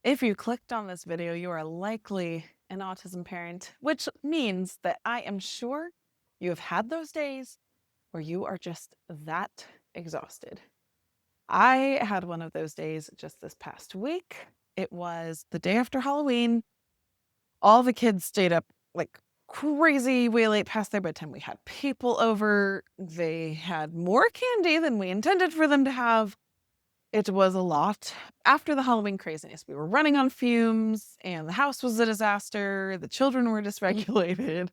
If you clicked on this video, you are likely an autism parent, which means that I am sure you have had those days where you are just that exhausted. I had one of those days just this past week. It was the day after Halloween. All the kids stayed up like crazy way late past their bedtime. We had people over. They had more candy than we intended for them to have. It was a lot. After the Halloween craziness, we were running on fumes and the house was a disaster. The children were dysregulated.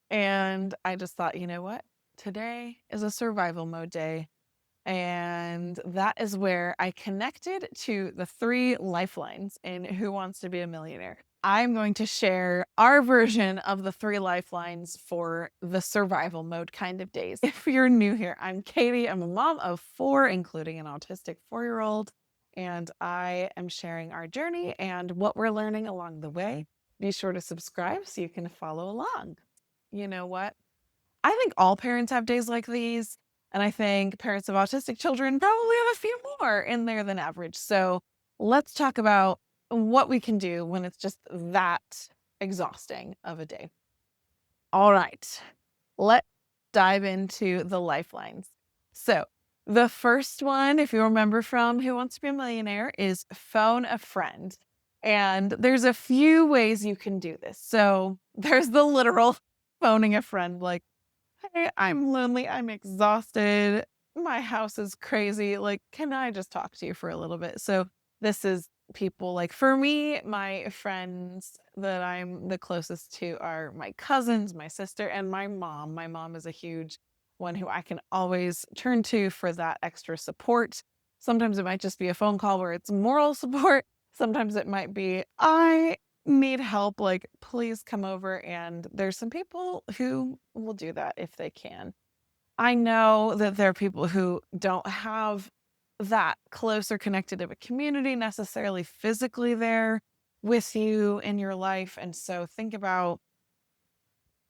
And I just thought, you know what? Today is a survival mode day. And that is where I connected to the 3 lifelines in Who Wants to Be a Millionaire. I'm going to share our version of the 3 lifelines for the survival mode kind of days. If you're new here, I'm Katie. I'm a mom of 4, including an autistic 4-year-old, and I am sharing our journey and what we're learning along the way. Be sure to subscribe so you can follow along. You know what? I think all parents have days like these. And I think parents of autistic children probably have a few more in there than average. So let's talk about what we can do when it's just that exhausting of a day. All right, let's dive into the lifelines. So the first one, if you remember from Who Wants to Be a Millionaire, is phone a friend. And there's a few ways you can do this. So there's the literal phoning a friend, like, hey, I'm lonely. I'm exhausted. My house is crazy. Like, can I just talk to you for a little bit? So this is people like, for me, my friends that I'm the closest to are my cousins, my sister, and my mom. My mom is a huge one who I can always turn to for that extra support. Sometimes it might just be a phone call where it's moral support. Sometimes it might be, I need help, like, please come over. And there's some people who will do that if they can. I know that there are people who don't have that close or connected of a community necessarily physically there with you in your life. And so think about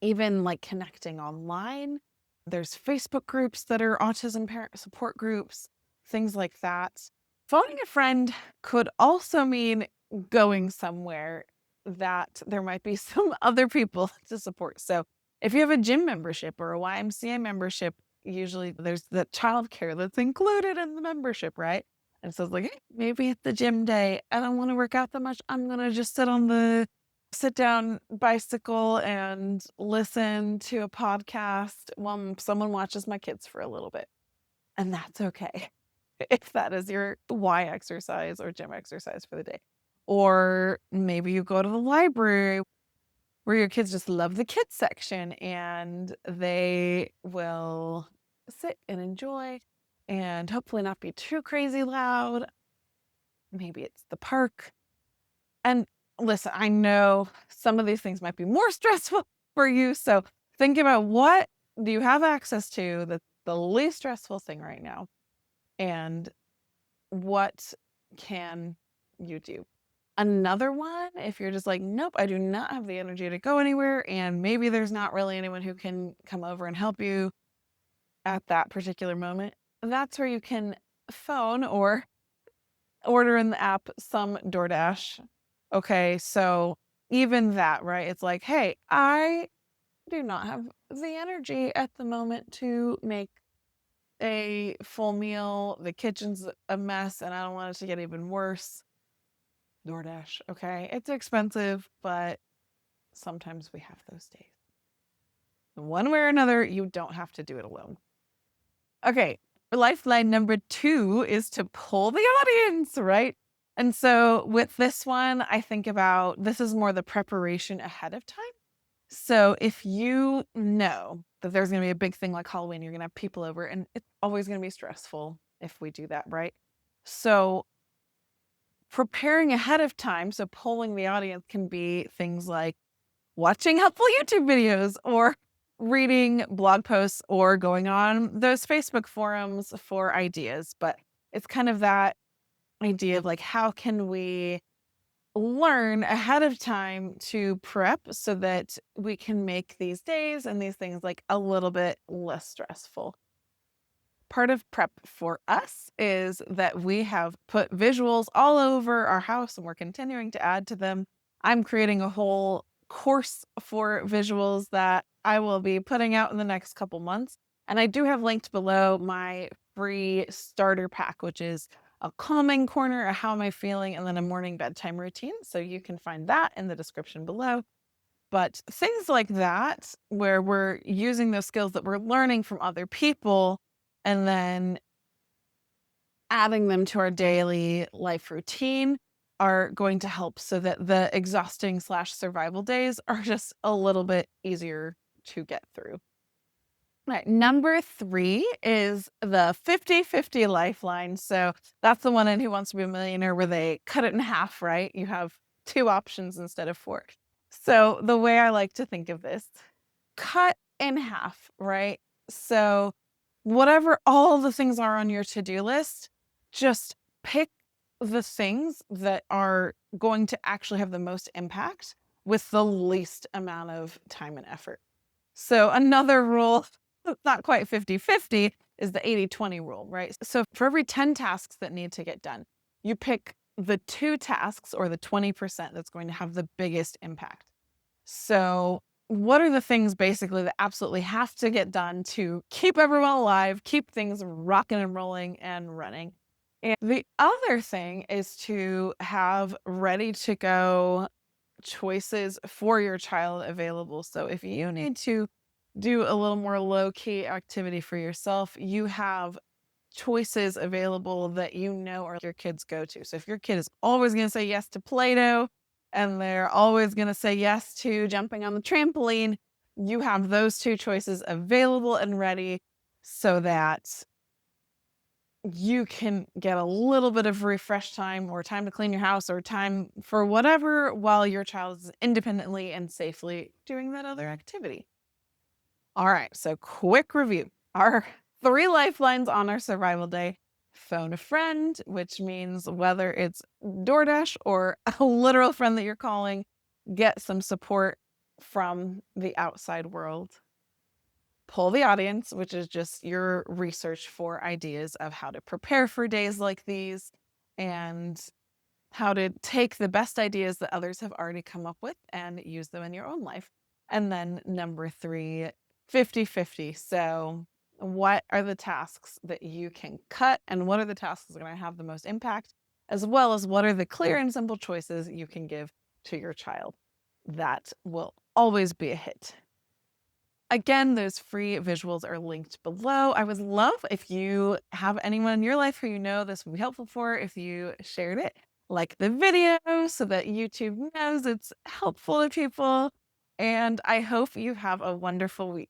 even like connecting online. There's Facebook groups that are autism parent support groups, things like that. Phoning a friend could also mean going somewhere that there might be some other people to support. So if you have a gym membership or a YMCA membership, usually there's the childcare that's included in the membership, right? And so it's like, hey, maybe at the gym day, I don't want to work out that much. I'm going to just sit down bicycle and listen to a podcast while someone watches my kids for a little bit. And that's okay if that is your Y exercise or gym exercise for the day. Or maybe you go to the library where your kids just love the kids section and they will sit and enjoy and hopefully not be too crazy loud. Maybe it's the park. And listen, I know some of these things might be more stressful for you. So think about, what do you have access to that's the least stressful thing right now? And what can you do? Another one, if you're just like, nope, I do not have the energy to go anywhere, and maybe there's not really anyone who can come over and help you at that particular moment, that's where you can phone or order in the app some DoorDash. Okay, so even that, right? It's like, hey, I do not have the energy at the moment to make a full meal. The kitchen's a mess and I don't want it to get even worse. DoorDash, okay? It's expensive, but sometimes we have those days. One way or another, you don't have to do it alone. Okay, lifeline number 2 is to pull the audience, right? And so with this one, I think about, this is more the preparation ahead of time. So if you know that there's going to be a big thing like Halloween, you're going to have people over, and it's always going to be stressful if we do that, right? So preparing ahead of time, so polling the audience, can be things like watching helpful YouTube videos or reading blog posts or going on those Facebook forums for ideas. But it's kind of that idea of like, how can we learn ahead of time to prep so that we can make these days and these things like a little bit less stressful. Part of prep for us is that we have put visuals all over our house and we're continuing to add to them. I'm creating a whole course for visuals that I will be putting out in the next couple months. And I do have linked below my free starter pack, which is a calming corner, a how am I feeling, and then a morning bedtime routine. So you can find that in the description below. But things like that, where we're using those skills that we're learning from other people and then adding them to our daily life routine, are going to help so that the exhausting / survival days are just a little bit easier to get through. All right, number 3 is the 50/50 lifeline. So that's the one in Who Wants to Be a Millionaire where they cut it in half, right? You have 2 options instead of 4. So the way I like to think of this, cut in half, right? So whatever all the things are on your to-do list, just pick the things that are going to actually have the most impact with the least amount of time and effort. So another rule, not quite 50/50, is the 80/20 rule, right? So for every 10 tasks that need to get done, you pick the 2 tasks or the 20% that's going to have the biggest impact. So what are the things basically that absolutely have to get done to keep everyone alive, keep things rocking and rolling and running? And the other thing is to have ready to go choices for your child available. So if you need to do a little more low key activity for yourself, you have choices available that you know are your kids go to. So if your kid is always going to say yes to Play-Doh and they're always going to say yes to jumping on the trampoline, you have those 2 choices available and ready so that you can get a little bit of refresh time or time to clean your house or time for whatever while your child is independently and safely doing that other activity. All right, so quick review. Our 3 lifelines on our survival day: phone a friend, which means whether it's DoorDash or a literal friend that you're calling, get some support from the outside world. Poll the audience, which is just your research for ideas of how to prepare for days like these and how to take the best ideas that others have already come up with and use them in your own life. And then number 3, 50/50. So what are the tasks that you can cut and what are the tasks that are going to have the most impact, as well as what are the clear and simple choices you can give to your child? That will always be a hit. Again, those free visuals are linked below. I would love if you have anyone in your life who you know this would be helpful for, if you shared it, like the video so that YouTube knows it's helpful to people. And I hope you have a wonderful week.